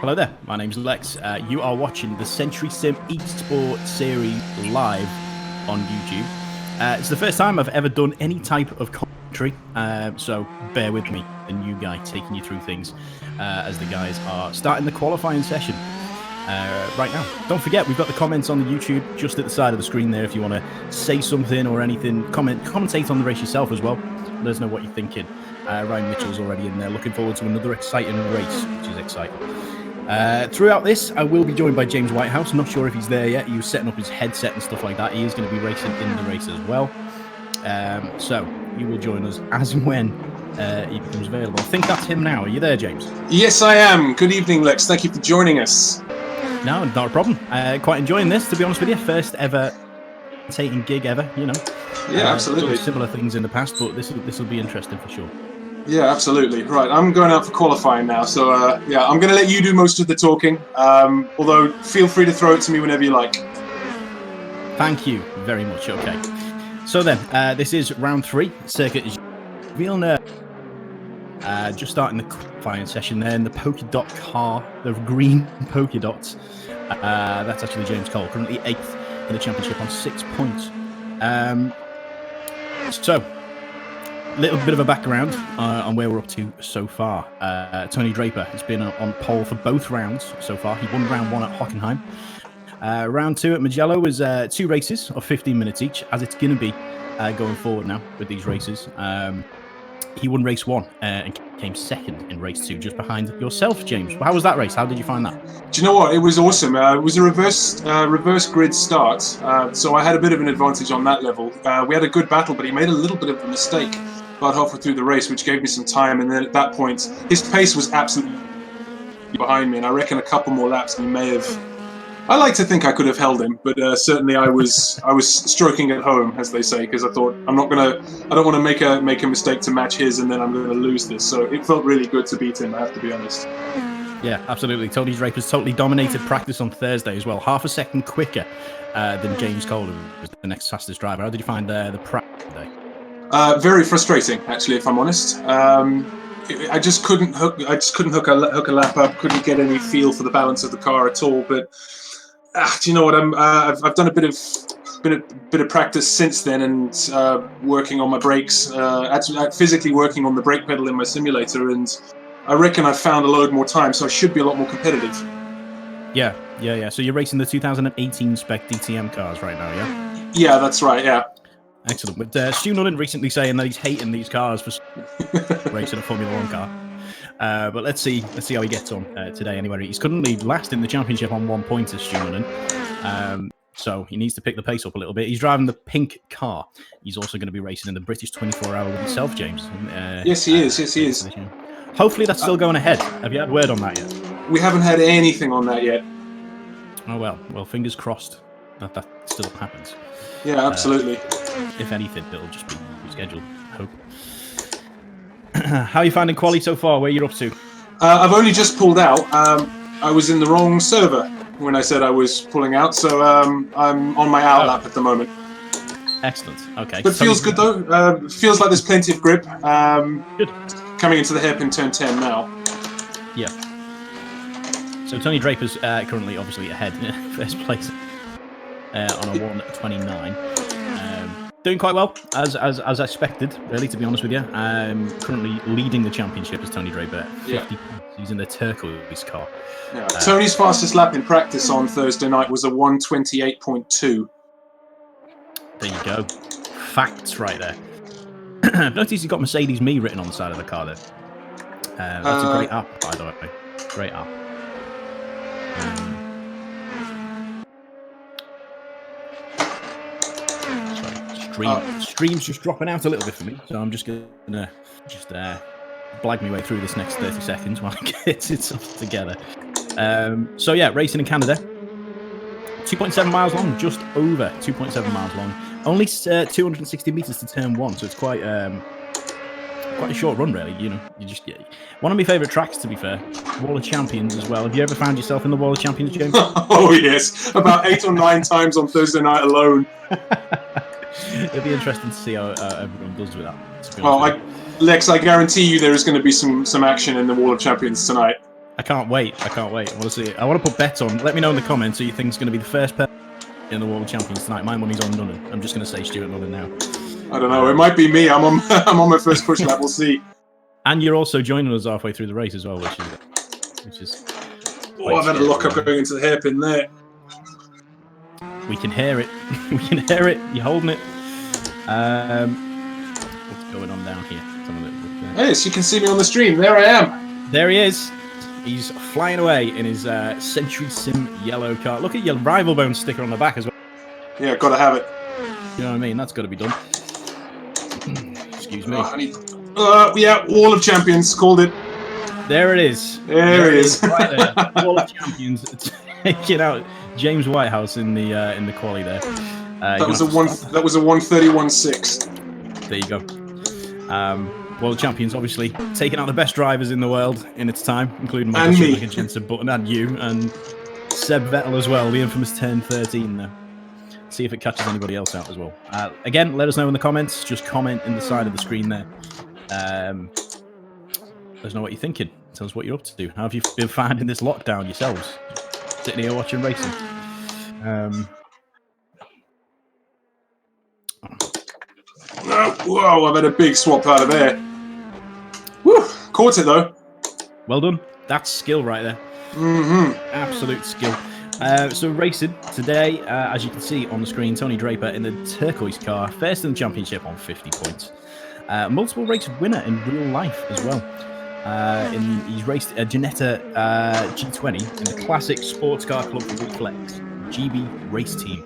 Hello there, my name's Lex. You are watching the Century Sim eSports series live on YouTube. It's the first time I've ever done any type of commentary, so bear with me, the new guy taking you through things as the guys are starting the qualifying session right now. Don't forget, we've got the comments on the YouTube just at the side of the screen there if you want to say something or anything. Commentate on the race yourself as well. Let us know what you're thinking. Ryan Mitchell's already in there. Looking forward to another exciting race, which is exciting. Throughout this, I will be joined by James Whitehouse. Not sure if he's there yet. He was setting up his headset and stuff like that. He is going to be racing in the race as well. So he will join us as and when he becomes available. I think that's him now. Are you there, James? Yes, I am. Good evening, Lex. Thank you for joining us. No, not a problem. Quite enjoying this, to be honest with you. First ever taking gig ever, you know. Yeah, absolutely. Similar things in the past, but this will be interesting for sure. Yeah, absolutely. Right, I'm going out for qualifying now, so yeah, I'm going to let you do most of the talking, although feel free to throw it to me whenever you like. Thank you very much. Okay. So then, this is round 3, circuit Gilles Villeneuve. Just starting the qualifying session there in the polka dot car, the green polka dots. That's actually James Cole, currently 8th in the championship on 6 points. So, little bit of a background on where we're up to so far. Tony Draper has been on pole for both rounds so far. He won round 1 at Hockenheim. Round 2 at Mugello was 2 races of 15 minutes each, as it's going to be going forward now with these races. He won race 1 and came 2nd in race 2, just behind yourself, James. How was that race? How did you find that? Do you know what? It was awesome. It was a reverse grid start, so I had a bit of an advantage on that level. We had a good battle, but he made a little bit of a mistake about halfway through the race, which gave me some time. And then at that point, his pace was absolutely behind me, and I reckon a couple more laps, and he may have. I like to think I could have held him, but certainly I was stroking at home, as they say, because I thought I don't want to make a mistake to match his, and then I'm going to lose this. So it felt really good to beat him, I have to be honest. Yeah, absolutely. Tony Draper's totally dominated practice on Thursday as well. Half a second quicker than James Cole, who was the next fastest driver. How did you find the practice today? Very frustrating, actually, if I'm honest. I just couldn't hook a lap up. Couldn't get any feel for the balance of the car at all. But do you know what? I've done a bit of practice since then, and working on my brakes. Actually, physically working on the brake pedal in my simulator, and I reckon I've found a load more time, so I should be a lot more competitive. Yeah. So you're racing the 2018 spec DTM cars right now, yeah? Yeah, that's right. Yeah. Excellent. With Stu Nullen recently saying that he's hating these cars for racing a Formula 1 car. But let's see how he gets on today anyway. He's currently last in the championship on 1 point as Stu Nullen. So he needs to pick the pace up a little bit. He's driving the pink car. He's also going to be racing in the British 24-hour with himself, James. Yes, he is. Hopefully that's still going ahead. Have you had word on that yet? We haven't had anything on that yet. Oh, well, fingers crossed that still happens. Yeah, absolutely. If anything, it'll just be rescheduled, I hope. How are you finding quali so far? Where you're up to? I've only just pulled out. I was in the wrong server when I said I was pulling out, so I'm on my out lap at the moment. Excellent. Okay. But feels good though. Feels like there's plenty of grip. Good. Coming into the hairpin turn 10 now. Yeah. So Tony Draper's currently obviously ahead, first place on a 1:29. Doing quite well, as expected, really, to be honest with you. Currently leading the championship as Tony Draper, 50 points. He's in the turquoise car. Yeah. Tony's fastest lap in practice on Thursday night was a 1:28.2. There you go. Facts right there. Notice he's got Mercedes Me written on the side of the car there. That's a great app, by the way. Great app. Stream's just dropping out a little bit for me, so I'm just gonna blag my way through this next 30 seconds while I get it all together. So yeah, racing in Canada, 2.7 miles long, just over 2.7 miles long, only 260 meters to turn 1, so it's quite a short run, really. You know, one of my favorite tracks, to be fair. Wall of Champions as well. Have you ever found yourself in the Wall of Champions, James? Oh yes, about 8 or 9 times on Thursday night alone. It'll be interesting to see how everyone does with that. Well, Lex, I guarantee you there is going to be some action in the Wall of Champions tonight. I can't wait. I can't wait. I want to see it. I want to put bets on. Let me know in the comments who you think is going to be the first person in the World Champions tonight. My money's on Nunnan. I'm just going to say Stuart Nunnan now. I don't know. It might be me. I'm on I'm on my first push lap. We'll see. And you're also joining us halfway through the race as well, which is. Oh, I've had a lock up going into the hairpin there. We can hear it. We can hear it. You're holding it. What's going on down here? Hey, so you can see me on the stream. There I am. There he is. He's flying away in his Century Sim yellow car. Look at your rival bone sticker on the back as well. Yeah, gotta have it. You know what I mean? That's got to be done. Excuse me. Yeah, Wall of Champions. Called it. There it is. There it is. Right there. Wall of Champions. Taking out James Whitehouse in the quali there. That was a 1:31.6. There you go. World Champions, obviously, taking out the best drivers in the world in its time, including Michael Schumacher, Jensen Button, and you, and Seb Vettel as well, the infamous turn 13 there. See if it catches anybody else out as well. Again, let us know in the comments. Just comment in the side of the screen there. Let us know what you're thinking. Tell us what you're up to. How have you been finding this lockdown yourselves? Sitting here watching racing. Whoa, I've had a big swap out of there. Woo, caught it though. Well done. That's skill right there. Absolute skill. So racing today, as you can see on the screen, Tony Draper in the turquoise car, first in the championship on 50 points. Multiple race winner in real life as well. He's raced a Ginetta G20 in the Classic Sports Car Club Reflex GB race team.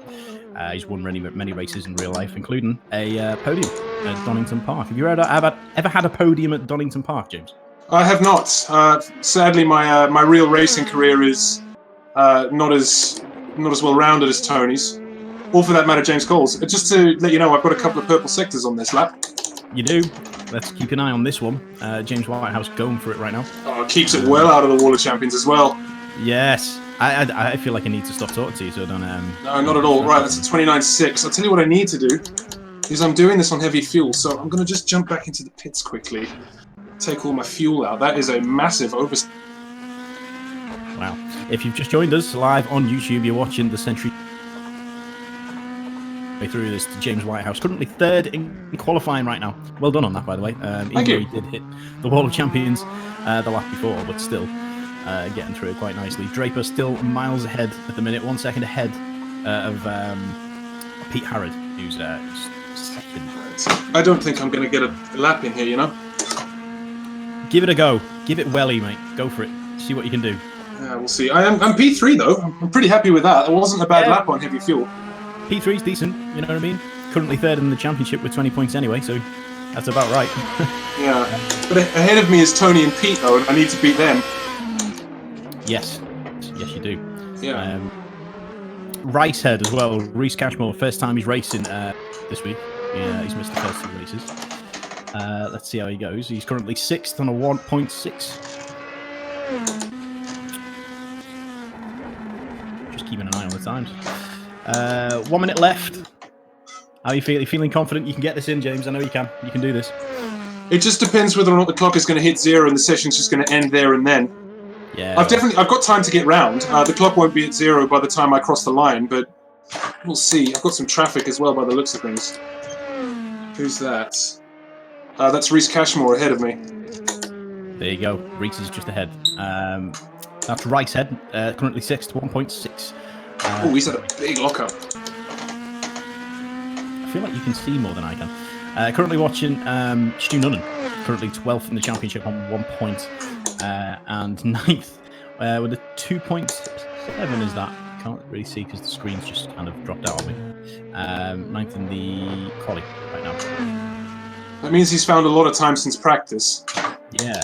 He's won many races in real life, including a podium at Donington Park. Have you ever had a podium at Donington Park, James? I have not. Sadly, my real racing career is not as well rounded as Tony's, or for that matter, James Cole's. Just to let you know, I've got a couple of purple sectors on this lap. You do. Let's keep an eye on this one. James Whitehouse going for it right now. Oh, keeps it well out of the Wall of Champions as well. Yes. I feel like I need to stop talking to you, so I don't. No, not at all. Right, that's a 29.6. I'll tell you what I need to do is I'm doing this on heavy fuel, so I'm going to just jump back into the pits quickly, take all my fuel out. That is a massive oversight. Wow. If you've just joined us live on YouTube, you're watching the Century way through this to James Whitehouse, currently third in qualifying right now. Well done on that, by the way. Thank you. He did hit the Wall of Champions the lap before, but still getting through it quite nicely. Draper still miles ahead at the minute, 1 second ahead of Pete Harrod, who's second. I don't think I'm going to get a lap in here, you know? Give it a go. Give it welly, mate. Go for it. See what you can do. We'll see. I'm P3 though. I'm pretty happy with that. It wasn't a bad lap on heavy fuel. P3's decent, you know what I mean? Currently third in the championship with 20 points anyway, so that's about right. Yeah. But ahead of me is Tony and Pete though, and I need to beat them. Yes. Yes, you do. Yeah. Ricehead as well. Reese Cashmore, first time he's racing this week. Yeah, he's missed the first 2 races. Let's see how he goes. He's currently 6th on a 1.6. Just keeping an eye on the times. 1 minute left. How are you feeling? Are you feeling confident you can get this in, James? I know you can. You can do this. It just depends whether or not the clock is going to hit 0 and the session's just going to end there and then. Yeah. I've got time to get round. The clock won't be at 0 by the time I cross the line, but we'll see. I've got some traffic as well by the looks of things. Who's that? That's Reese Cashmore ahead of me. There you go. Reese is just ahead. That's Ricehead, currently 6th, 1.6. Oh, he's had a big lockup. I feel like you can see more than I can. Currently watching Stu Nunnan, currently 12th in the championship on 1 point, and 9th with a 2.7 is that? Can't really see because the screen's just kind of dropped out on me. 9th in the quali right now. That means he's found a lot of time since practice. Yeah.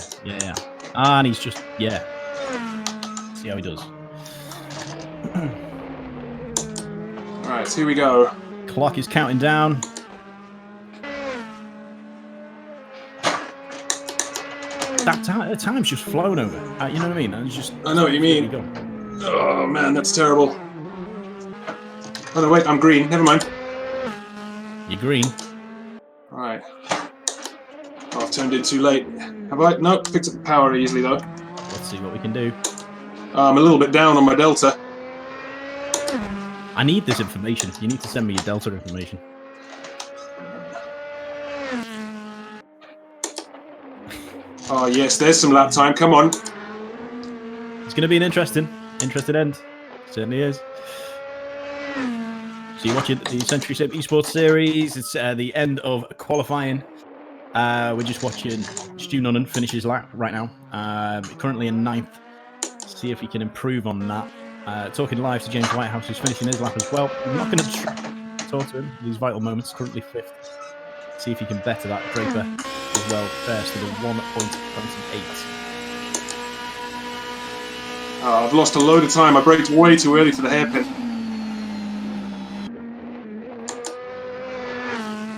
And he's just, see how he does. Alright, here we go. Clock is counting down. That time's just flown over. You know what I mean? It's just, I know what you mean. Oh man, that's terrible. Oh no, wait, I'm green. Never mind. You're green. Alright. Oh, I've turned in too late. Have I? No, picked up the power easily though. Let's see what we can do. I'm a little bit down on my delta. I need this information. You need to send me your delta information. Oh, yes, there's some lap time. Come on. It's going to be an interesting end. Certainly is. So you're watching the Century Sim eSports series. It's the end of qualifying. We're just watching Stu Nunnan finish his lap right now. Currently in 9th. See if he can improve on that. Talking live to James Whitehouse, who's finishing his lap as well. I'm not going to talk to him in these vital moments. Currently 5th. See if he can better that Draper as well. First with a 1.28. I've lost a load of time. I braked way too early for the hairpin.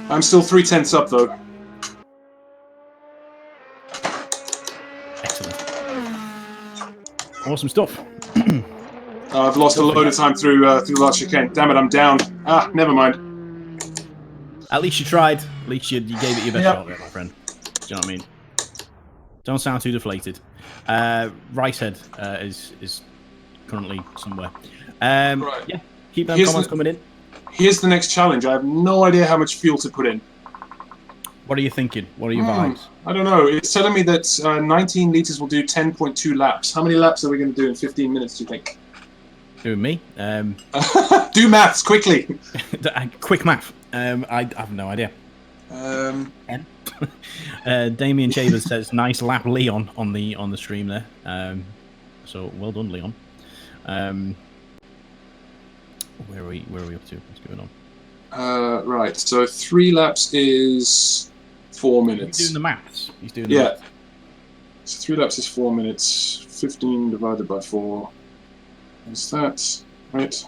I'm still 3/10 up, though. Excellent. Awesome stuff. I've lost a load of time through the last chicane. Damn it, I'm down. Ah, never mind. At least you tried. At least you gave it your best shot there, my friend. Do you know what I mean? Don't sound too deflated. Ricehead is currently somewhere. Right. Yeah, keep them comments coming in. Here's the next challenge. I have no idea how much fuel to put in. What are you thinking? What are your vibes? I don't know. It's telling me that 19 litres will do 10.2 laps. How many laps are we going to do in 15 minutes, do you think? Doing me? Do maths, quickly! Quick math. I have no idea. 10? Damien Chambers says, nice lap, Leon, on the stream there. So, well done, Leon. Where are we up to? What's going on? Right, so 3 laps is 4 minutes. He's doing the maths. He's doing the maths. So 3 laps is 4 minutes. 15 divided by 4. Is that right?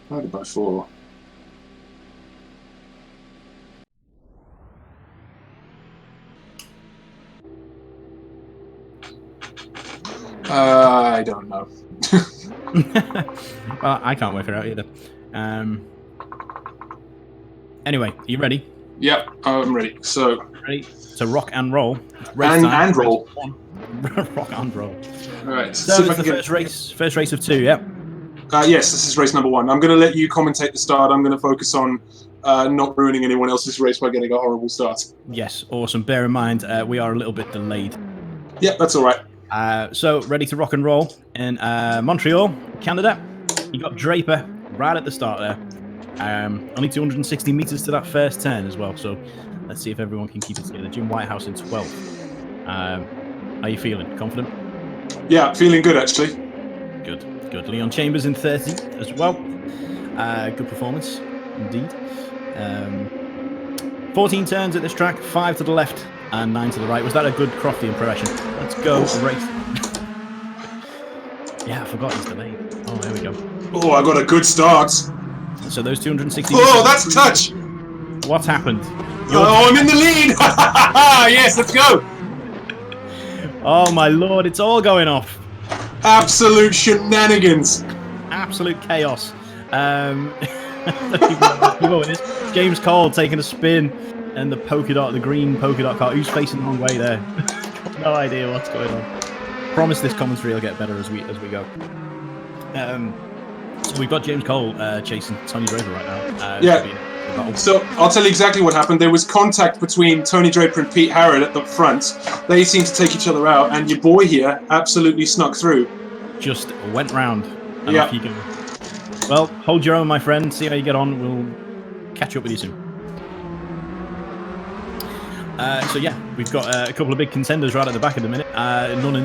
Divided by 4. I don't know. Well, I can't work it out either. Anyway, are you ready? Yep, I'm ready. So ready to rock and roll. And roll. Rock and roll. All right. So it's the first race of 2. Yep. Yes, this is race number 1. I'm going to let you commentate the start. I'm going to focus on not ruining anyone else's race by getting a horrible start. Yes, awesome. Bear in mind, we are a little bit delayed. Yep, that's all right. So ready to rock and roll in Montreal, Canada. You got Draper right at the start there. Only 260 meters to that first turn as well. So let's see if everyone can keep it together. Jim Whitehouse in 12th. How are you feeling? Confident? Yeah, feeling good actually. Good. Leon Chambers in 30th as well. Good performance indeed. 14 turns at this track, 5 to the left and 9 to the right. Was that a good Crofty impression? Let's go race. Yeah, I forgot he's delayed. Oh, there we go. Oh, I got a good start. So those 260. Oh, that's a touch. What's happened? Oh, I'm in the lead. Yes, let's go. Oh my lord, it's all going off. Absolute shenanigans. Absolute chaos. James Cole taking a spin, and the green polka dot car. Who's facing the wrong way there? Got no idea what's going on. Promise this commentary will get better as we go. So we've got James Cole chasing Tony Draper right now. Yeah. So I'll tell you exactly what happened. There was contact between Tony Draper and Pete Harrod at the front. They seemed to take each other out, and your boy here absolutely snuck through. Just went round. And off you go. Well, hold your own, my friend. See how you get on. We'll catch up with you soon. So yeah, we've got a couple of big contenders right at the back of the minute. None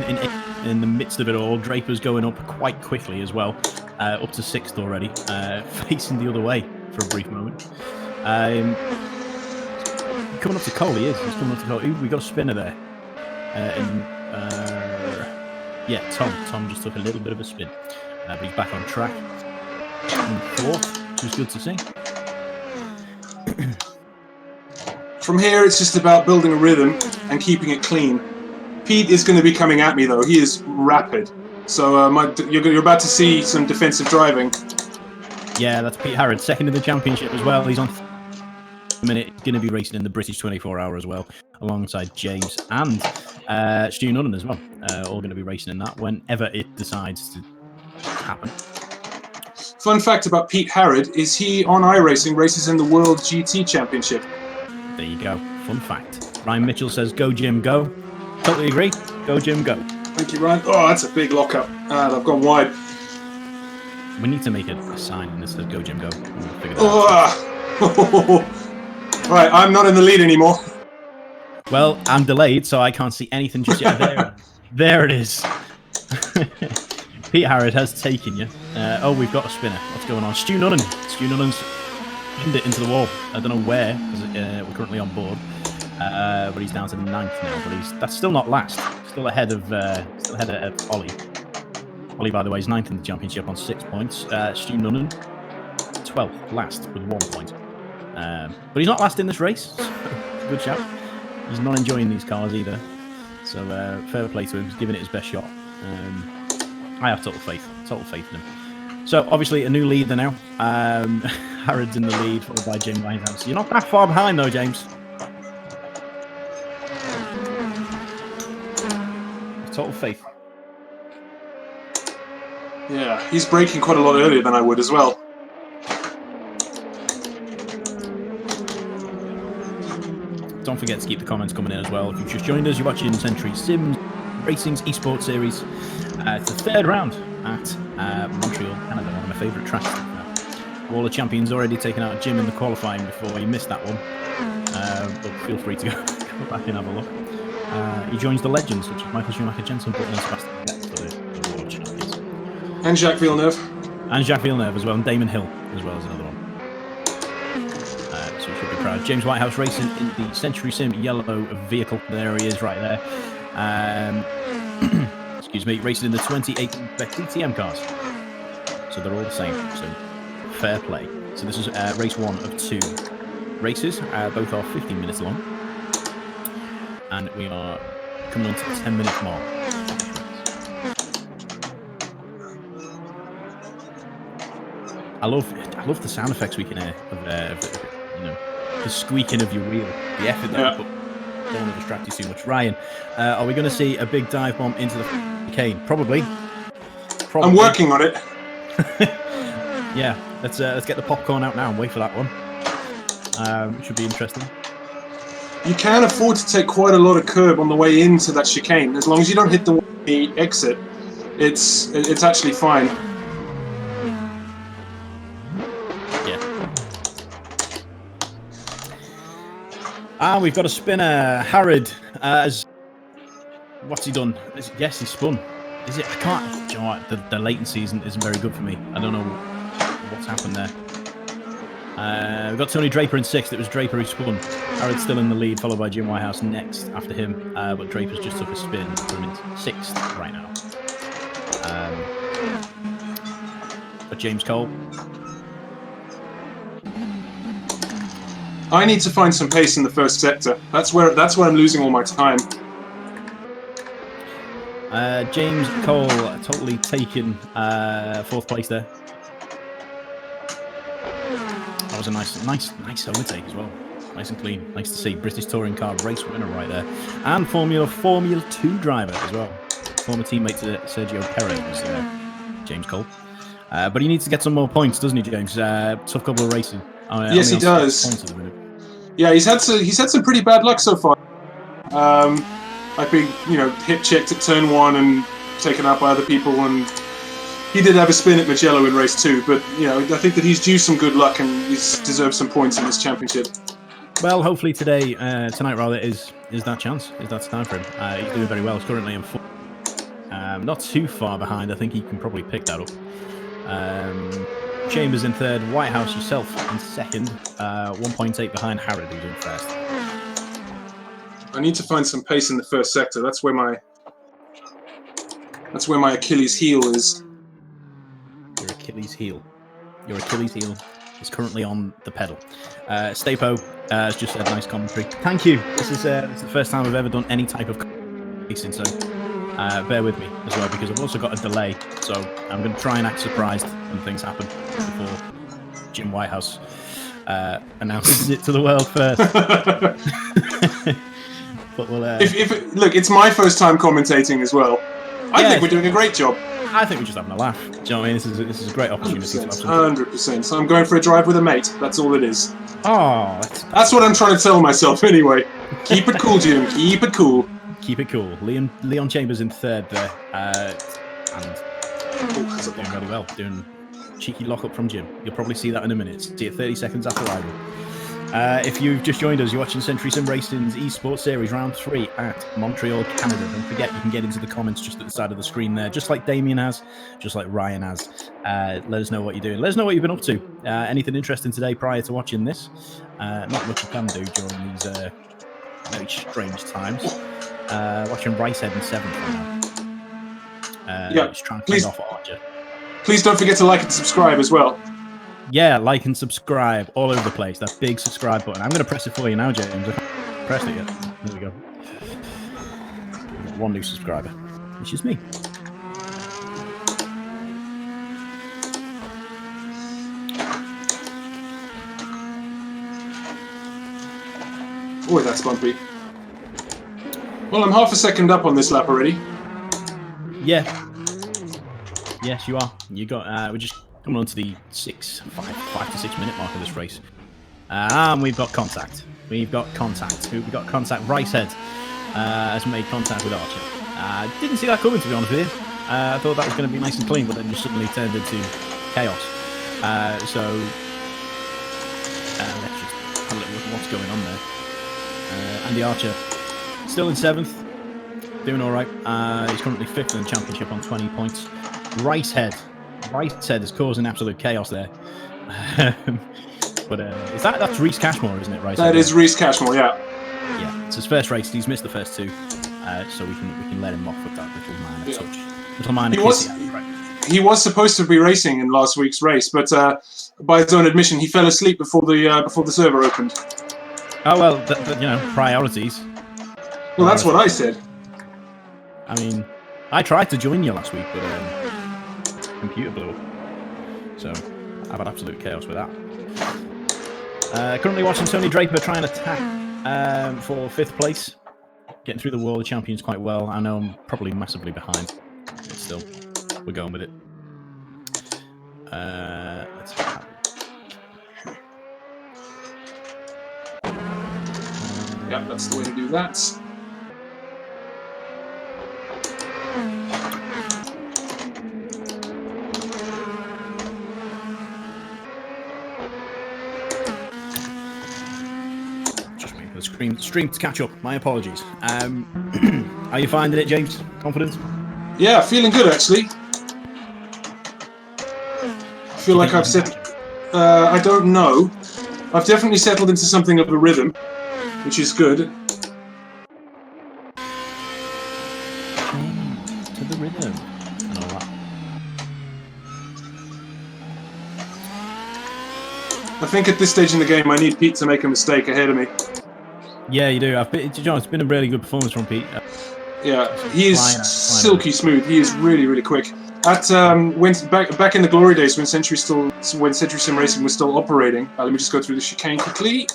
in the midst of it all. Draper's going up quite quickly as well, up to 6th already, facing the other way for a brief moment. Coming up to Cole, he is. He's coming up to Cole. Ooh, we got a spinner there. Yeah, Tom just took a little bit of a spin, but he's back on track. In 4th, which is good to see. From here, it's just about building a rhythm and keeping it clean. Pete is going to be coming at me, though. He is rapid. So you're about to see some defensive driving. Yeah, that's Pete Harrod, 2nd in the championship as well. He's on a minute. He's going to be racing in the British 24 Hour as well, alongside James and Stu Nunnan as well. All going to be racing in that whenever it decides to happen. Fun fact about Pete Harrod is he on iRacing races in the World GT Championship. There you go. Fun fact. Ryan Mitchell says, "Go Jim, go." Totally agree. Go Jim, go. Thank you, Ryan. Oh, that's a big lockup. I've gone wide. We need to make a sign that says "Go Jim, go." We'll figure that out. Right, I'm not in the lead anymore. Well, I'm delayed, so I can't see anything just yet. There it is. Pete Harrod has taken you. Oh, we've got a spinner. What's going on? Stu Nunnan. Stu Nunnan's pinned it into the wall. I don't know where, because we're currently on board. But he's down to the 9th now. But that's still not last. Still ahead of Ollie. Ollie, by the way, is 9th in the championship on 6 points. Stu Nunnan, 12th, last with 1 point. But he's not last in this race. Good shout. He's not enjoying these cars either. So fair play to him. He's giving it his best shot. I have total faith in him. So obviously a new leader now. Harrod's in the lead, followed by James Whitehouse. You're not that far behind though, James. Total faith. Yeah, he's braking quite a lot earlier than I would as well. Don't forget to keep the comments coming in as well. If you've just joined us, you're watching Century Sim Racing's eSports series. It's the 3rd round at Montreal, Canada, one of my favourite tracks. All the champions already taken out Jim in the qualifying before he missed that one. But feel free to go back and have a look. He joins the legends, which is Michael Schumacher, Jenson Button, and Sebastian Vettel for the World Champions. And Jacques Villeneuve. And Jacques Villeneuve as well, and Damon Hill as well as another one. So we should be proud. James Whitehouse racing in the Century Sim yellow vehicle. There he is, right there. Excuse me, racing in the 28 DTM cars. So they're all the same. So fair play. So this is race 1 of 2 races. Both are 15 minutes long. And we are coming on to the 10-minute mark. I love the sound effects we can hear of the squeaking of your wheel, the effort that you put. Don't want to distract you too much. Ryan, are we going to see a big dive bomb into the cane? Probably. I'm working on it. Yeah, let's get the popcorn out now and wait for that one. It should be interesting. You can afford to take quite a lot of curb on the way into that chicane. As long as you don't hit the exit, it's actually fine. We've got a spinner, Harrod. What's he done? Yes, he spun. Is it? I can't. Do you know what? The latency isn't very good for me. I don't know what's happened there. We've got Tony Draper in 6th. It was Draper who spun. Harrod's still in the lead, followed by Jim Whitehouse next after him. But Draper's just took a spin. Put him in 6th right now. But James Cole. I need to find some pace in the first sector. That's where I'm losing all my time. James Cole totally taken 4th place there. That was a nice overtake as well. Nice and clean. Nice to see. British Touring Car race winner right there. And Formula 2 driver as well. Former teammate to Sergio Perez was James Cole. But he needs to get some more points, doesn't he, James? Tough couple of races. Yes, he does. Yeah, he's had some pretty bad luck so far. I've been, hip checked at turn 1 and taken out by other people, and he did have a spin at Mugello in race 2. But I think that he's due some good luck and he's deserved some points in this championship. Well, hopefully tonight rather, is that chance. Is that time for him? He's doing very well. He's currently in 4th. Not too far behind. I think he can probably pick that up. Chambers in 3rd, Whitehouse yourself in 2nd, 1.8 behind Harrod, who's in 1st. I need to find some pace in the first sector. That's where my Achilles heel is. Your Achilles heel is currently on the pedal. Stapo has just said nice commentary. Thank you. This is the first time I've ever done any type of racing, so bear with me as well, because I've also got a delay, so I'm going to try and act surprised when things happen before Jim Whitehouse announces it to the world first. But we'll. Look, it's my first time commentating as well. I think we're doing a great job. I think we're just having a laugh. Do you know what I mean? This is a great opportunity. 100%. So I'm going for a drive with a mate. That's all it is. Oh, that's what I'm trying to tell myself anyway. Keep it cool, Jim. Keep it cool. Keep it cool. Leon Chambers in third there, and doing really well. Doing cheeky lock up from Jim. You'll probably see that in a minute. See it 30 seconds after arrival. If you've just joined us, you're watching Century Sim Racing's eSports Series Round 3 at Montreal, Canada. Don't forget, you can get into the comments just at the side of the screen there, just like Damien has, just like Ryan has. Let us know what you're doing. Let us know what you've been up to. Anything interesting today prior to watching this? Not much you can do during these very strange times. Watching Ricehead in 7th right now. Just trying to fend off Archer. Please don't forget to like and subscribe as well. Yeah, like and subscribe all over the place. That big subscribe button. I'm going to press it for you now, James. I haven't pressed it yet. There we go. We've got one new subscriber, which is me. Boy, that's bumpy. Well, I'm half a second up on this lap already. Yeah. Yes, you are. You got. We're just coming on to the 5 to 6 minute mark of this race. And we've got contact. We've got contact. Ricehead has made contact with Archer. Didn't see that coming, to be honest with you. I thought that was going to be nice and clean, but then just suddenly turned into chaos. So let's just have a look at what's going on there. Andy Archer still in 7th, doing all right. He's currently 5th in the championship on 20 points. Ricehead is causing absolute chaos there. But that's Reese Cashmore, isn't it? Ricehead? That is Reese Cashmore, yeah. Yeah, it's his first race. He's missed the first 2, so we can let him off with that little minor touch. Little minor. He was supposed to be racing in last week's race, but by his own admission, he fell asleep before the server opened. Oh well, priorities. Well, that's what I said. I mean, I tried to join you last week, but computer blew up. So I've had absolute chaos with that. Currently watching Tony Draper try and attack for 5th place. Getting through the World Champions quite well. I know I'm probably massively behind, but still, we're going with it. Let's have Yeah, that's the way to do that. Just waiting for the stream to catch up. My apologies. Are you finding it, James? Confident? Yeah, feeling good actually. I feel like I've set. I don't know. I've definitely settled into something of a rhythm, which is good. To the rhythm and all that. I think at this stage in the game, I need Pete to make a mistake ahead of me. Yeah, you do. It's been a really good performance from Pete. Yeah, he is silky smooth. He is really, really quick. At back in the glory days when Century Sim Racing was still operating. Let me just go through the chicane quickly.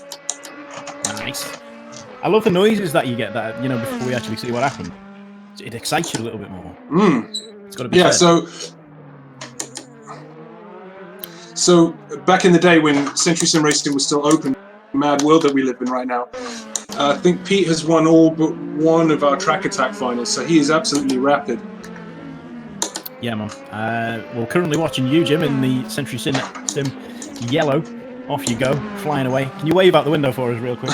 Nice. I love the noises that you get before we actually see what happened. It excites you a little bit more. It's got to be. Yeah. So back in the day when Century Sim Racing was still open, mad world that we live in right now. I think Pete has won all but one of our track attack finals, so he is absolutely rapid. Yeah, man. We're currently watching you, Jim, in the Century Sim yellow. Off you go, flying away. Can you wave out the window for us real quick?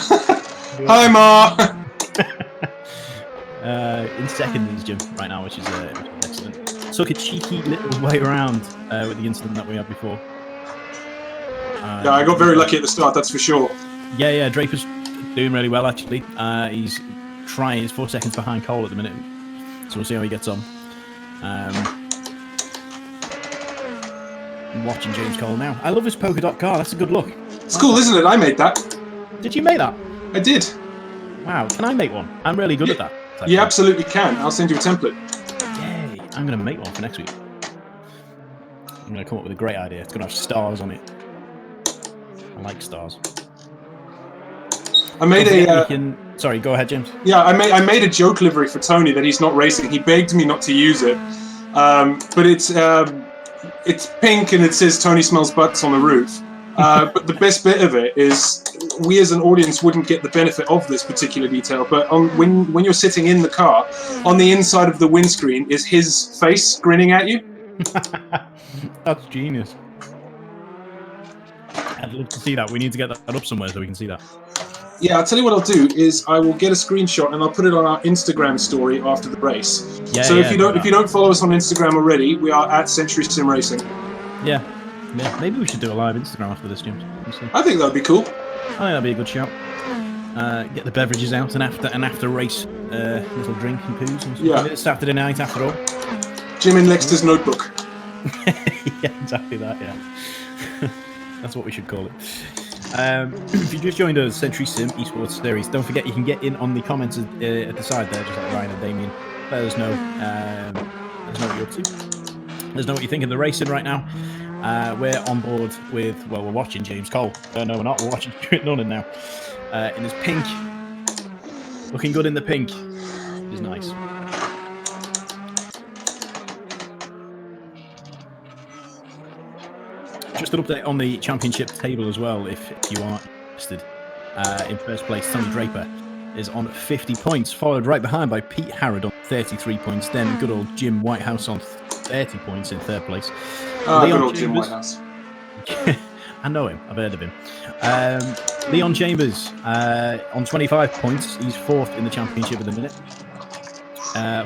Hi, Ma! In 2nd is Jim right now, which is excellent. Took a cheeky little way around with the incident that we had before. Yeah, I got very lucky at the start, that's for sure. Yeah, Draper's doing really well, actually. He's 4 seconds behind Cole at the minute, so we'll see how he gets on. I'm watching James Cole now. I love his polka dot car, that's a good look. It's cool, isn't it? I made that. Did you make that? I did. Wow, can I make one? I'm really good at that. You absolutely can. I'll send you a template. Yay, I'm going to make one for next week. I'm going to come up with a great idea. It's going to have stars on it. I like stars. I made Sorry, go ahead, James. Yeah, I made a joke livery for Tony that he's not racing. He begged me not to use it, but it's pink and it says Tony smells butts on the roof. But the best bit of it is we as an audience wouldn't get the benefit of this particular detail. But when you're sitting in the car, on the inside of the windscreen is his face grinning at you. That's genius. I'd love to see that. We need to get that up somewhere so we can see that. Yeah, I'll tell you what I'll do is I will get a screenshot and I'll put it on our Instagram story after the race. Yeah, so yeah, if you don't follow us on Instagram already, we are at Century Sim Racing. Yeah. Maybe we should do a live Instagram after this, James. I think that would be cool. I think that'd be a good shout. Get the beverages out and after race little drink and poos. And stuff. Yeah. It's Saturday night after all. Jim in Lexter's notebook. Yeah, exactly that. Yeah. That's what we should call it. If you just joined us, Century Sim eSports Series, don't forget you can get in on the comments at the side there, just like Ryan and Damien. Let us know. Let us know what you're up to. Let us know what you think of the racing right now. We're on board with, well, we're watching James Cole. No, we're not. We're watching Stuart Nolan now. In his pink. Looking good in the pink. Is nice. Just an update on the championship table as well, if you are interested. In first place, Tony Draper is on 50 points, followed right behind by Pete Harrod on 33 points. Then good old Jim Whitehouse on 30 points in third place. Good old Jim Whitehouse. I know him. I've heard of him. Leon Chambers on 25 points. He's fourth in the championship at the minute.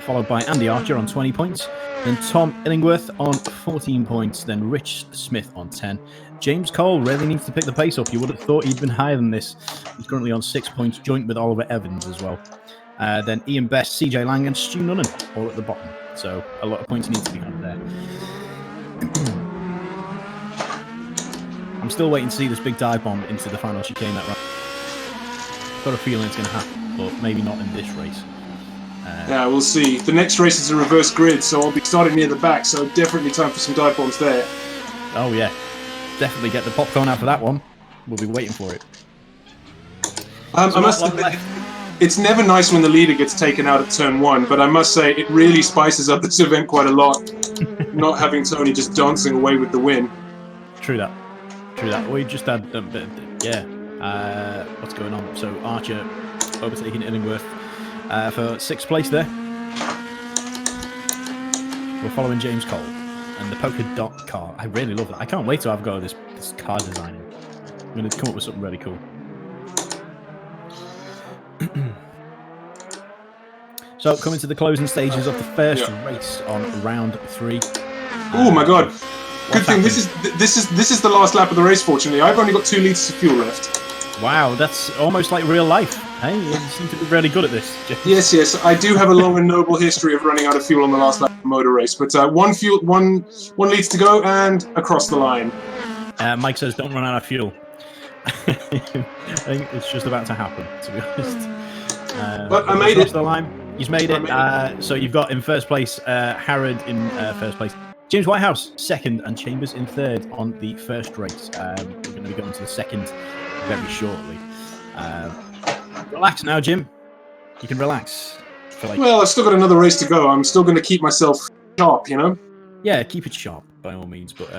Followed by Andy Archer on 20 points. Then Tom Illingworth on 14 points. Then Rich Smith on 10. James Cole really needs to pick the pace up. You would have thought he'd been higher than this. He's currently on 6 points, joint with Oliver Evans as well. Then Ian Best, CJ Lang, and Stu Nunnan all at the bottom. So a lot of points need to be had there. I'm still waiting to see this big dive bomb into the final chicane that round. Got a feeling it's going to happen, but maybe not in this race. Yeah, we'll see. The next race is a reverse grid, so I'll be starting near the back, so definitely time for some dive bombs there. Oh, yeah. Definitely get the popcorn out for that one. We'll be waiting for it. I must admit, it's never nice when the leader gets taken out at turn 1, but I must say it really spices up this event quite a lot. Not having Tony just dancing away with the win. True that. We just had, what's going on? So Archer overtaking Illingworth for 6th place there. We're following James Cole and the polka dot car. I really love that. I can't wait to have a go at this car designing. I'm going to come up with something really cool. So coming to the closing stages of the first race on round 3. Oh my god! Good thing this is the last lap of the race. Fortunately, I've only got 2 litres of fuel left. One that's almost like real life. Hey, you seem to be really good at this. Yes. I do have a long and noble history of running out of fuel on the last lap of the motor race. But one litre to go and across the line. Mike says, "Don't run out of fuel." I think it's just about to happen, to be honest. But I made it. The line. He's made it. So you've got in first place Harrod in first place. James Whitehouse, 2nd, and Chambers in 3rd on the first race. We're going to be going to the 2nd very shortly. Relax now, Jim. You can relax. Well, I've still got another race to go. I'm still going to keep myself sharp, you know? Yeah, keep it sharp, by all means. But,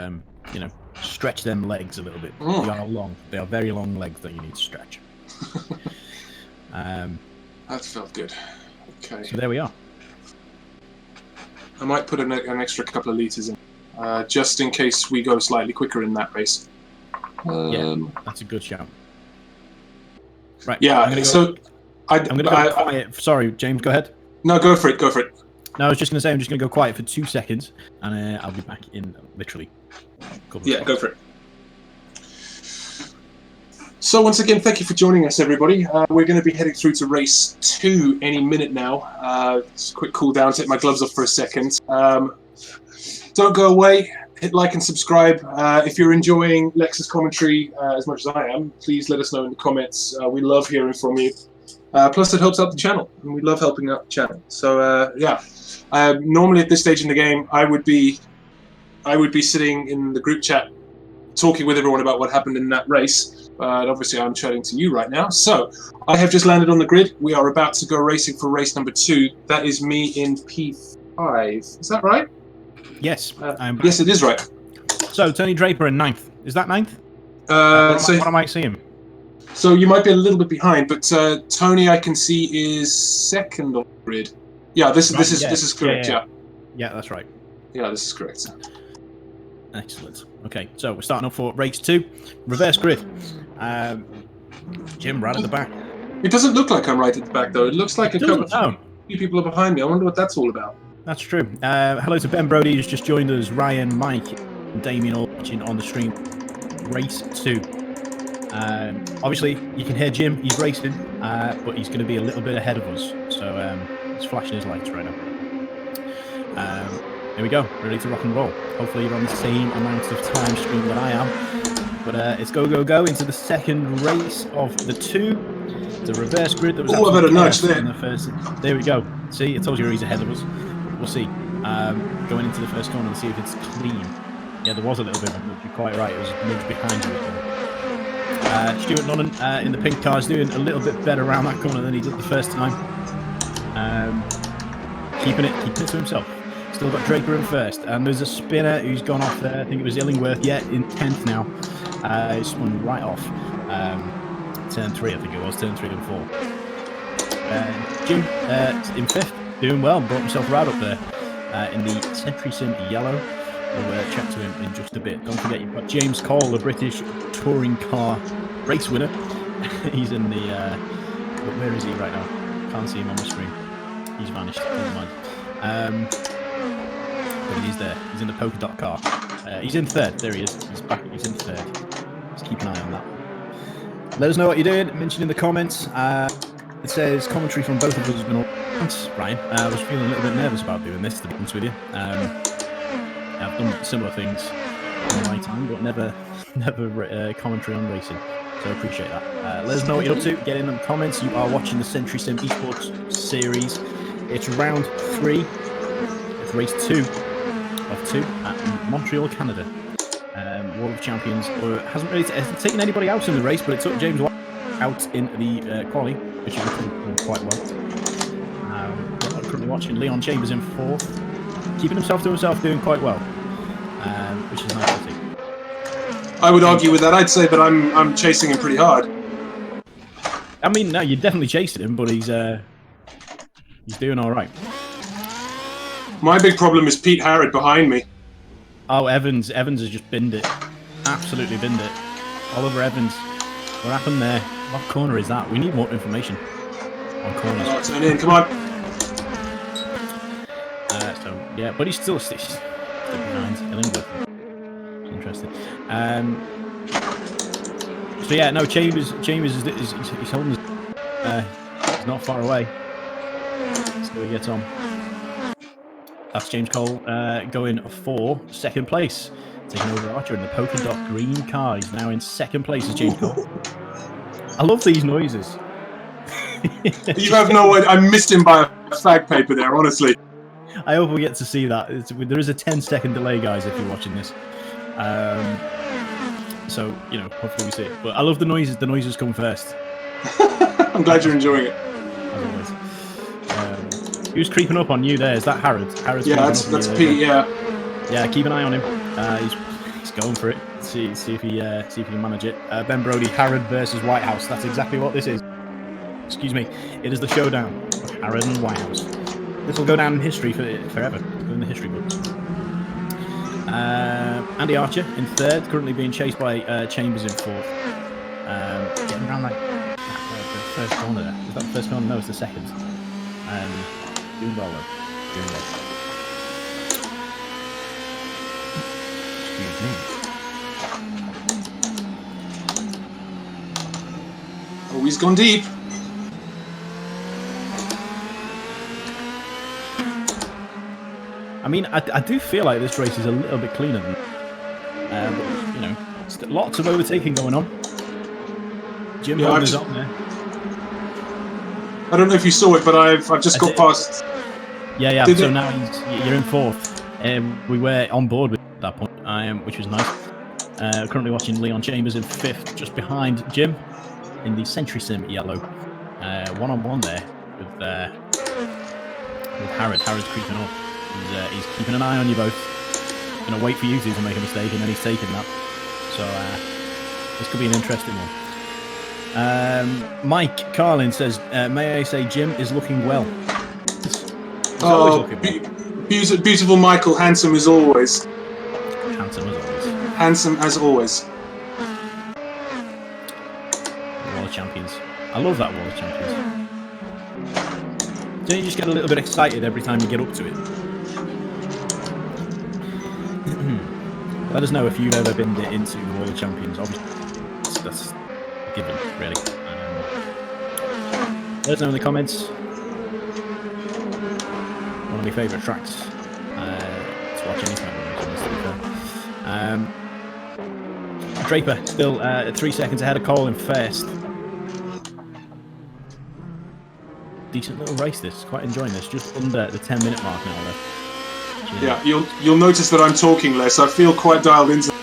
stretch them legs a little bit. They are long. They are very long legs that you need to stretch. That felt good. Okay. So there we are. I might put an extra couple of litres in, just in case we go slightly quicker in that race. Yeah, that's a good shout. Right. Yeah. I'm going to go quiet. Sorry, James. Go ahead. No, go for it. No, I was just going to say I'm just going to go quiet for 2 seconds, and I'll be back in literally. Go for it. So once again, thank you for joining us, everybody. We're going to be heading through to race 2 any minute now. Just a quick cool down, take my gloves off for a second. Don't go away. Hit like and subscribe. If you're enjoying Lex's commentary as much as I am, please let us know in the comments. We love hearing from you. Plus, it helps out the channel, and we love helping out the channel. So normally at this stage in the game, I would be sitting in the group chat, talking with everyone about what happened in that race. but obviously I'm chatting to you right now. So I have just landed on the grid. We are about to go racing for race number 2. That is me in P5. Is that right? Yes, I'm back. Yes, it is right. So Tony Draper in 9th. Is that 9th? What am I seeing? So you might be a little bit behind, but Tony, I can see, is 2nd on the grid. Yeah, this is correct. Yeah, that's right. Yeah, this is correct. Excellent. Okay, so we're starting off for race 2, reverse grid. Jim, right at the back. It doesn't look like I'm right at the back, though. It looks like a few people are behind me. I wonder what that's all about. That's true. Hello to Ben Brody, who's just joined us. Ryan, Mike, and Damien all watching on the stream. Race 2. Obviously, you can hear Jim. He's racing, but he's going to be a little bit ahead of us. So he's flashing his lights right now. Here we go. Ready to rock and roll. Hopefully, you're on the same amount of time stream that I am. But it's go, go, go into the second race of the 2. The reverse grid that was I've had a nudge there. In the first. There we go. See, I told you he's ahead of us. We'll see. Going into the first corner to see if it's clean. Yeah, there was a little bit of a nudge. You're quite right. It was a nudge behind you. Stuart Nunnan in the pink car is doing a little bit better around that corner than he did the first time. Keeping it to himself. Still got Draper in first, and there's a spinner who's gone off there. I think it was Illingworth, in 10th now. He's spun right off. Turn 3, I think it was, turn 3 and 4. Jim in 5th, doing well, brought himself right up there in the Century Sim Yellow. We'll chat to him in just a bit. Don't forget, you've got James Cole, the British touring car race winner. He's in the... but where is he right now? Can't see him on the screen. He's vanished. Never mind. But he's there. He's in the polka dot car. He's in 3rd. There he is. He's back. He's in 3rd. Just keep an eye on that. Let us know what you're doing. Mention in the comments. It says commentary from both of us has been all... Thanks, Ryan. I was feeling a little bit nervous about doing this, to be honest with you. I've done similar things in my time, but never commentary on racing. So I appreciate that. Let us know what you're up to. Get in the comments. You are watching the Century Sim eSports series. It's round 3. It's race 2 of 2 at Montreal, Canada. World of Champions hasn't really taken anybody out in the race, but it took James White out in the quali, which is quite well. I'm currently watching Leon Chambers in 4th, keeping himself to himself, doing quite well, which is nice to see. I would argue with that. I'd say that I'm chasing him pretty hard. I mean, no, you're definitely chasing him, but he's doing all right. My big problem is Pete Harrod behind me. Oh, Evans has just binned it. Absolutely binned it. Oliver Evans. What happened there? What corner is that? We need more information on corners. Oh, turn in, come on. So, yeah, but he's still behind Illingworth. Interesting. So, yeah, no, Chambers is holding he's not far away. So he gets on. That's James Cole going for 2nd place. Taking over Archer in the polka dot green car. He's now in 2nd place as James Cole. I love these noises. You have no idea. I missed him by a fag paper there, honestly. I hope we get to see that. There is a 10-second delay, guys, if you're watching this. So, you know, hopefully we see it. But I love the noises. The noises come first. I'm glad you're enjoying it. As always. Who's creeping up on you there? Is that Harrod? Yeah, that's Pete. Yeah. Yeah, keep an eye on him. He's going for it. See if he can manage it. Ben Brody, Harrod versus Whitehouse. That's exactly what this is. Excuse me. It is the showdown of Harrod and Whitehouse. This will go down in history forever. In the history books. Andy Archer in 3rd, currently being chased by Chambers in 4th. Getting around the first corner there. Is that the first corner? No, it's the 2nd. Doing well though. Doing well. Excuse me. Oh, he's gone deep. I mean, I do feel like this race is a little bit cleaner than but, you know, lots of overtaking going on. Jim Holder's up there. I don't know if you saw it, but I've just got past. Yeah. So now you're in 4th. We were on board with that point, which was nice. Currently watching Leon Chambers in 5th, just behind Jim in the Century Sim yellow. One-on-one there with Harrod. Harrod's creeping up. He's keeping an eye on you both. Going to wait for you two to make a mistake, and then he's taking that. So this could be an interesting one. Mike Carlin says, may I say Jim is looking well. He's always looking well. Beautiful Michael, handsome as always. Handsome as always. Handsome as always. Wall of Champions. I love that Wall of Champions. Don't you just get a little bit excited every time you get up to it? Let us know if you've ever been into Wall of Champions. Obviously, that's given, really. Let us know in the comments. One of my favourite tracks to watch anytime. Draper still 3 seconds ahead of Cole in first. Decent little race this. Quite enjoying this. Just under the 10-minute mark now though. Yeah, you'll notice that I'm talking less. I feel quite dialed into.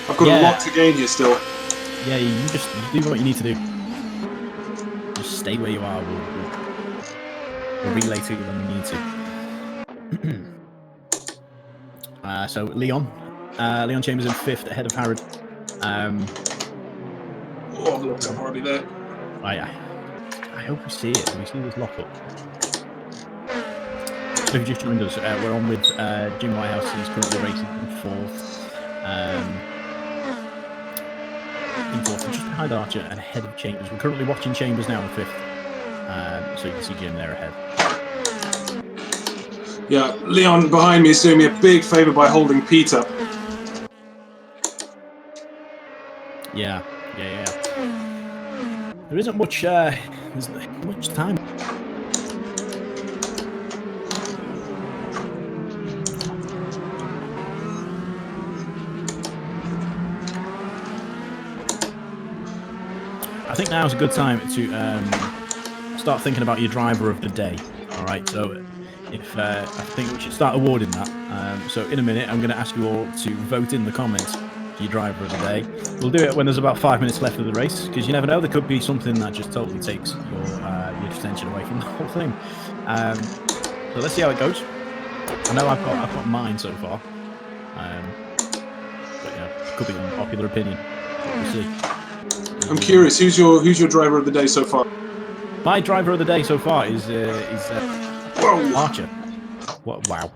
I've got a lot to gain here still. Yeah, you do what you need to do. Just stay where you are. We'll relay to you when we need to. So Leon Chambers in 5th ahead of Harrod. Oh, the lock's up already there. I hope we see it. We see this lock up. So if you just joined us, we're on with Jim Whitehouse. He's currently racing in 4th. Just behind Archer and ahead of Chambers. We're currently watching Chambers now in 5th. So you can see Jim there ahead. Yeah, Leon behind me is doing me a big favour by holding Pete up. Yeah. There isn't much. There's not much time. I think now's a good time to start thinking about your driver of the day. All right, so I think we should start awarding that. So in a minute, I'm going to ask you all to vote in the comments for your driver of the day. We'll do it when there's about 5 minutes left of the race, because you never know, there could be something that just totally takes your attention away from the whole thing. So let's see how it goes. I know I've got mine so far, but it could be an unpopular opinion. We'll see. I'm curious, who's your driver of the day so far? My driver of the day so far is Whoa. Archer. What? Wow!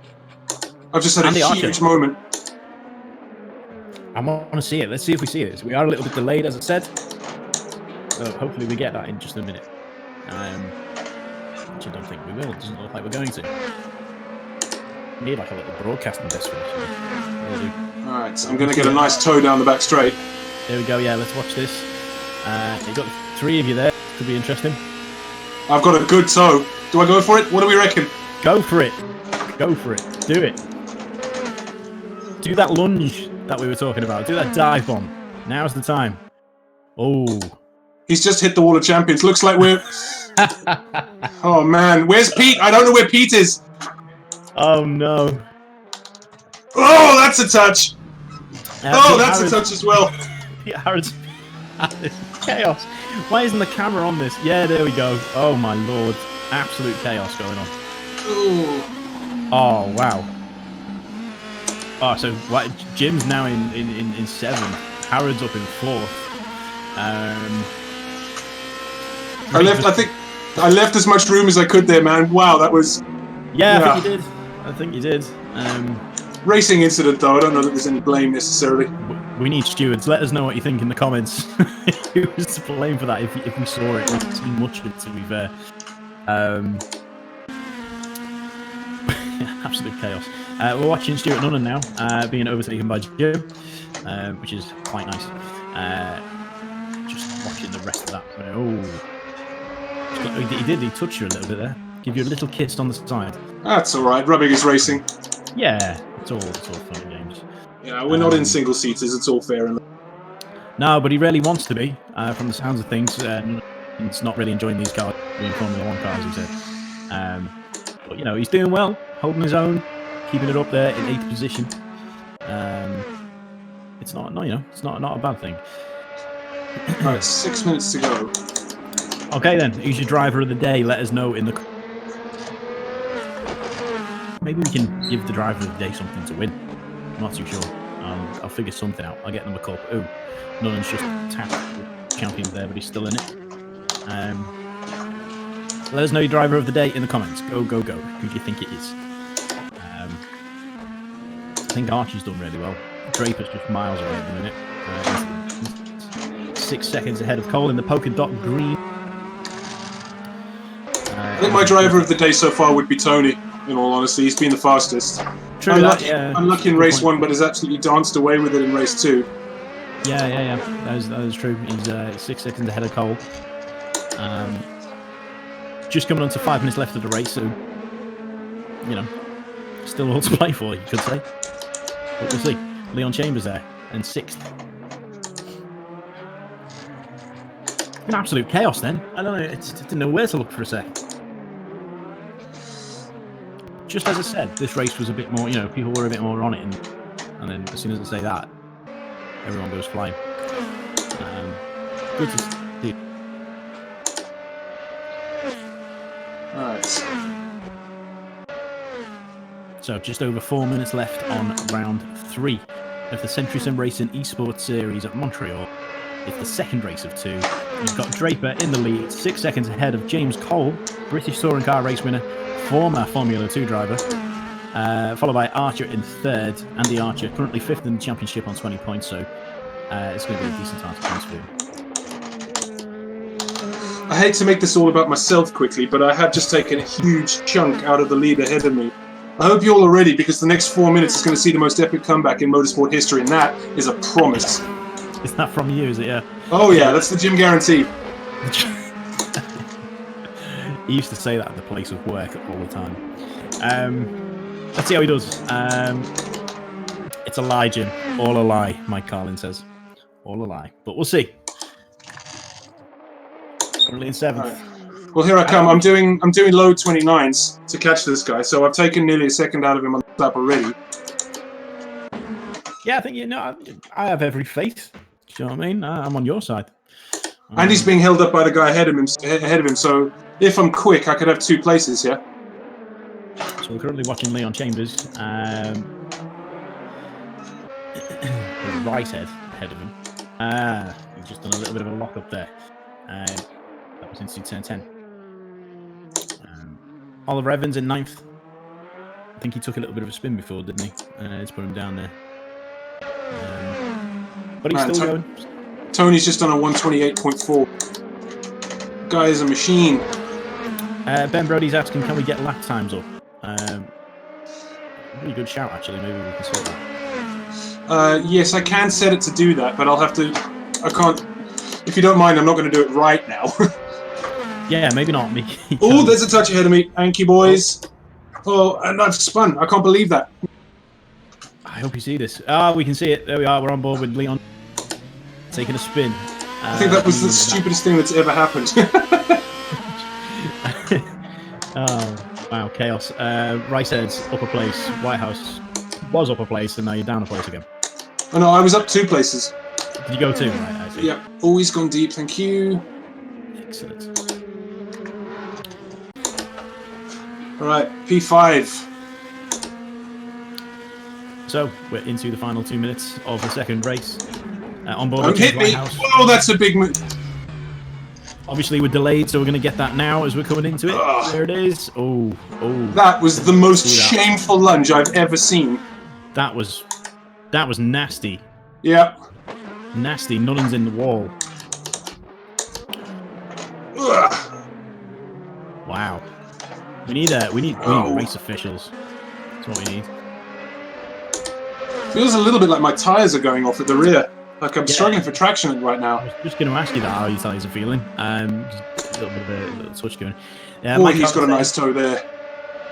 I've just had Andy a Archer. huge moment. I want to see it. Let's see if we see this. We are a little bit delayed, as I said. So hopefully we get that in just a minute. Which I don't think we will. It doesn't look like we're going to. We need like a little broadcasting desk for this. Alright, so I'm going to get a nice toe down the back straight. There we go. Yeah, let's watch this. You've got 3 of you there. Could be interesting. I've got a good toe. Do I go for it? What do we reckon? Go for it. Go for it. Do it. Do that lunge that we were talking about. Do that dive bomb. Now's the time. Oh. He's just hit the Wall of Champions. Looks like we're... Oh, man. Where's Pete? I don't know where Pete is. Oh, no. Oh, that's a touch. Oh, that's a touch as well. Pete Harrod's chaos. Why isn't the camera on this? Yeah, there we go. Oh, my lord. Absolute chaos going on. Ooh. Oh, wow. Oh, so what? Jim's now in 7th. Harrod's up in 4th. I left as much room as I could there, man. Wow, that was... Yeah, I think you did. Racing incident, though. I don't know that there's any blame necessarily. We need stewards. Let us know what you think in the comments. Who was to blame for that if we saw it? We didn't see much of it, to be fair. Absolute chaos. We're watching Stuart Nunnan now, being overtaken by Jim, which is quite nice. Just watching the rest of that. He touched you a little bit there. Give you a little kiss on the side. That's alright, rubbing is racing. Yeah, it's all fun and games. Yeah, we're not in single seaters, it's all fair. No, but he really wants to be, from the sounds of things. He's not really enjoying these cars, being Formula 1 cars, he said. But, you know, he's doing well, holding his own, keeping it up there in 8th position. it's not it's not a bad thing. All right, 6 minutes to go. Okay then, who's your driver of the day? Let us know in the. Maybe we can give the driver of the day something to win. I'm not too sure. I'll figure something out. I'll get them a cup. Oh, Nolan's just tapped the champion there, but he's still in it. Let us know your driver of the day in the comments. Go, go, go. Who do you think it is? I think Archie's done really well. Draper's just miles away at the minute. 6 seconds ahead of Cole in the polka dot green. I think my driver of the day so far would be Tony. In all honesty, he's been the fastest. True, unlucky in race 1, but has absolutely danced away with it in race 2. Yeah. That is true. He's 6 seconds ahead of Cole. Just coming on to 5 minutes left of the race, so still all to play for, you could say. But we'll see. Leon Chambers there, and 6th. An absolute chaos then. I don't know. I didn't know where to look for a sec. Just as I said, this race was a bit more, people were a bit more on it, and then as soon as I say that, everyone goes flying. Good to see. Alright. So just over 4 minutes left on round 3 of the Century Sim Racing eSports Series at Montreal. It's the second race of 2. You've got Draper in the lead, 6 seconds ahead of James Cole, British Touring Car race winner, former Formula 2 driver, followed by Archer in 3rd. Andy Archer, currently 5th in the championship on 20 points, so it's going to be a decent time to transfer. I hate to make this all about myself quickly, but I have just taken a huge chunk out of the lead ahead of me. I hope you all are ready, because the next 4 minutes is going to see the most epic comeback in motorsport history, and that is a promise. Is that from you, is it? Yeah. Oh yeah, that's the gym guarantee. He used to say that at the place of work all the time. Let's see how he does. It's a lie, Jim. All a lie, Mike Carlin says. All a lie. But we'll see. Currently in 7th. Right. Well, here I come. I'm doing low 29s to catch this guy, so I've taken nearly a second out of him on the lap already. Yeah, I think I have every faith. Do you know what I mean? I'm on your side. And he's being held up by the guy ahead of him. So if I'm quick, I could have 2 places here. So we're currently watching Leon Chambers. Right ahead of him. He's just done a little bit of a lock up there. That was into turn 10. Oliver Evans in 9th. I think he took a little bit of a spin before, didn't he? Let's put him down there. But he's still going. Tony's just on a 128.4. Guy is a machine. Ben Brody's asking, can we get lap times up? Really good shout, actually. Maybe we can sort that. Yes, I can set it to do that, but I'll have to... I can't... If you don't mind, I'm not going to do it right now. Yeah, maybe not me. Oh, there's a touch ahead of me. Thank you, boys. Oh, and I've spun. I can't believe that. I hope you see this. We can see it. There we are. We're on board with Leon. Taking a spin. I think that was the stupidest thing that's ever happened. Oh, wow. Chaos. Ricehead's upper place. Whitehouse was upper place, and now you're down a place again. Oh, no, I was up 2 places. Did you go 2? Right, I see. Yep. Always gone deep. Thank you. Excellent. All right. P5. So, we're into the final 2 minutes of the second race. On board Don't hit me! Whoa, that's a big move. Obviously, we're delayed, so we're going to get that now as we're coming into it. Ugh. There it is. Oh. That was the most shameful lunge I've ever seen. That was nasty. Yeah. Nasty. Nothing's in the wall. Ugh. Wow. We need race officials. That's what we need. Feels a little bit like my tyres are going off at the rear. Like I'm struggling for traction right now. I was just going to ask you that, how your tyres are feeling. Just a little bit of a little touch going. Oh, he's got a nice toe there.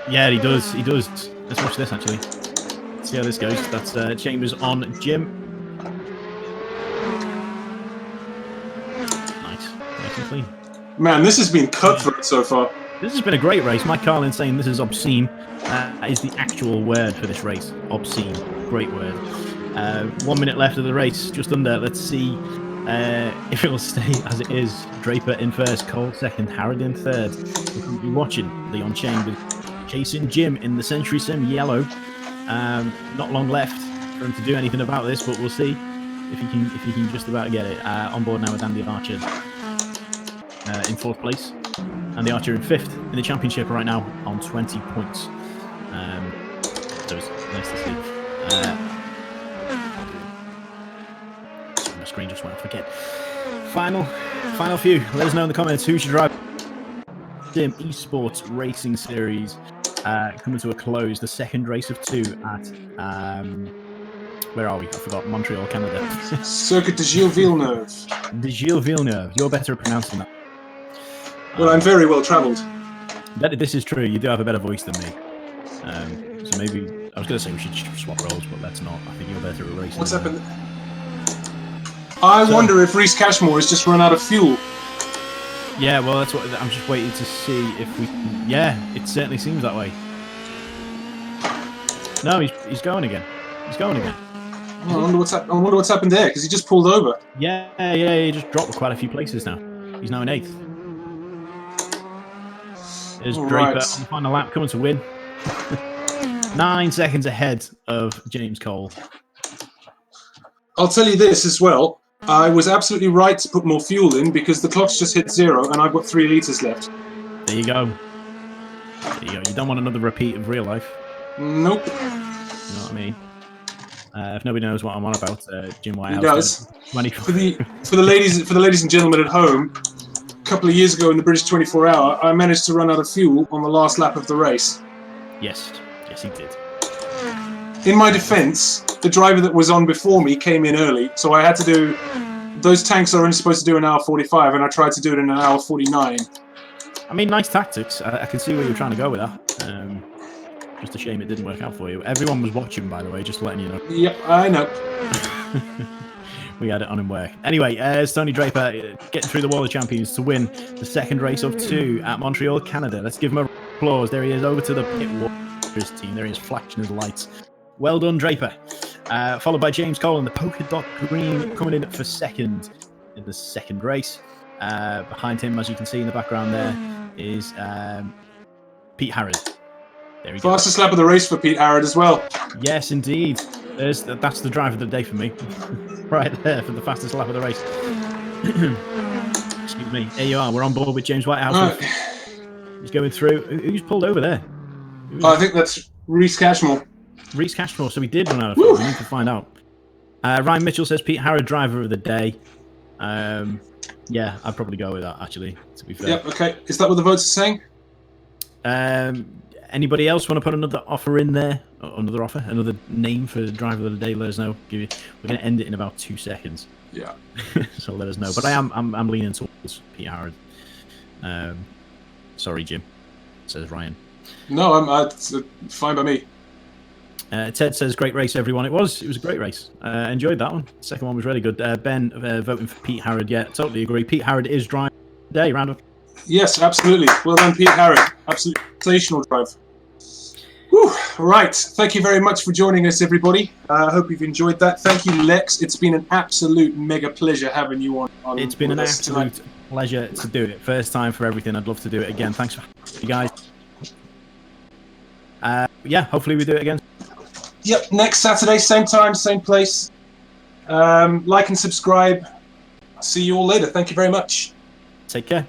Yeah, he does. He does. Let's watch this, actually. Let's see how this goes. That's Chambers on Jim. Nice. Nice and clean. Man, this has been cutthroat so far. This has been a great race. Mike Carlin saying this is obscene. Is the actual word for this race. Obscene. Great word. 1 minute left of the race, just under. Let's see if it will stay as it is. Draper in first, Cole second, Harrod in third. We're currently watching Leon Chambers chasing Jim in the Century Sim yellow. Not long left for him to do anything about this, but we'll see if he can just about get it. On board now with Andy Archer in fourth place. Andy Archer in fifth in the championship right now on 20 points. So it's nice to see. Sorry, my screen just went off again. Final few. Let us know in the comments who should drive Sim eSports Racing Series coming to a close. The second race of 2 at where are we? I forgot. Montreal, Canada. Circuit de Gilles Villeneuve. De Gilles Villeneuve. You're better at pronouncing that. Well, I'm very well travelled. This is true. You do have a better voice than me. So maybe I was going to say we should swap roles, but let's not. I think you're better at racing. What's happened? I wonder if Reese Cashmore has just run out of fuel. Yeah, well, that's what I'm just waiting to see if we can. Yeah, it certainly seems that way. No, he's going again. He's going again. I wonder what's happened there, because he just pulled over. Yeah, he just dropped quite a few places now. He's now in 8th. There's Draper on the final lap, coming to win. 9 seconds ahead of James Cole. I'll tell you this as well. I was absolutely right to put more fuel in, because the clock's just hit 0 and I've got 3 litres left. There you go. There you go. You don't want another repeat of real life. Nope. You know what I mean? If nobody knows what I'm on about, Jim Whitehouse. He does. For the ladies and gentlemen at home, a couple of years ago in the British 24-hour, I managed to run out of fuel on the last lap of the race. Yes, he did. In my defence, the driver that was on before me came in early, so I had to do. Those tanks are only supposed to do an hour 45, and I tried to do it in an hour 49. I mean, nice tactics. I can see where you're trying to go with that. Just a shame it didn't work out for you. Everyone was watching, by the way, just letting you know. Yep, I know. We had it on in work. Anyway, it's Tony Draper getting through the Wall of Champions to win the second race of 2 at Montreal, Canada. Let's give him a applause. There he is, over to the pit Warriors team. There he is, flashing his lights. Well done, Draper. Followed by James Cole in the polka dot green, coming in for second in the second race. Behind him, as you can see in the background there, is Pete Harrod. There we go. Fastest lap of the race for Pete Harrod as well. Yes, indeed. That's the drive of the day for me. Right there for the fastest lap of the race. Excuse me. There you are. We're on board with James Whitehouse. He's going through. Who's pulled over there? I think that's Reese Cashmore. Reese Cashmore. So he did run out of fuel. We need to find out. Ryan Mitchell says Pete Harrod, driver of the day. Yeah, I'd probably go with that, actually, to be fair. Yep, okay. Is that what the votes are saying? Anybody else want to put another offer in there? Another offer? Another name for the driver of the day? Let us know. We're going to end it in about 2 seconds. Yeah. So let us know. But I'm leaning towards Pete Harrod. Sorry, Jim, says Ryan. No, it's fine by me. Ted says, great race, everyone. It was a great race. Enjoyed that one. The second one was really good. Ben voting for Pete Harrod. Yeah, totally agree. Pete Harrod is driving today. Round of. Yes, absolutely. Well done, Pete Harrod. Absolutely sensational drive. Whew. Right. Thank you very much for joining us, everybody. I hope you've enjoyed that. Thank you, Lex. It's been an absolute mega pleasure having you on. It's been an absolute pleasure to do it. First time for everything. I'd love to do it again. Thanks for you guys. Yeah, hopefully we do it again. Yep, next Saturday, same time, same place. Like and subscribe. See you all later. Thank you very much. Take care.